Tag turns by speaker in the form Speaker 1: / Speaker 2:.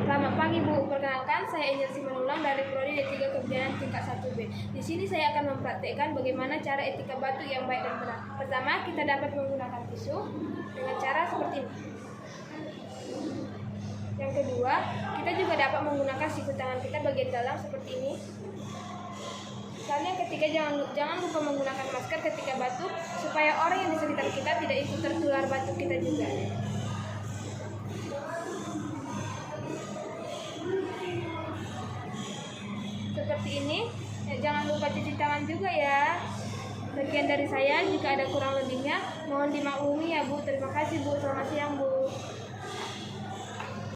Speaker 1: Selamat pagi Bu, perkenalkan saya Angel Simanulang dari Prodi D3 Kebidanan tingkat 1B. Di sini saya akan mempraktikkan bagaimana cara etika batuk yang baik dan benar. Pertama, kita dapat menggunakan tisu dengan cara seperti ini. Yang kedua, kita juga dapat menggunakan siku tangan kita bagian dalam seperti ini. Lalu yang ketiga, jangan lupa menggunakan masker ketika batuk supaya orang yang di sekitar kita tidak ikut tertular batuk kita juga. Seperti ini, jangan lupa cuci tangan juga ya. Sekian dari saya, jika ada kurang lebihnya mohon dimaklumi ya Bu. Terima kasih Bu, selamat siang Bu.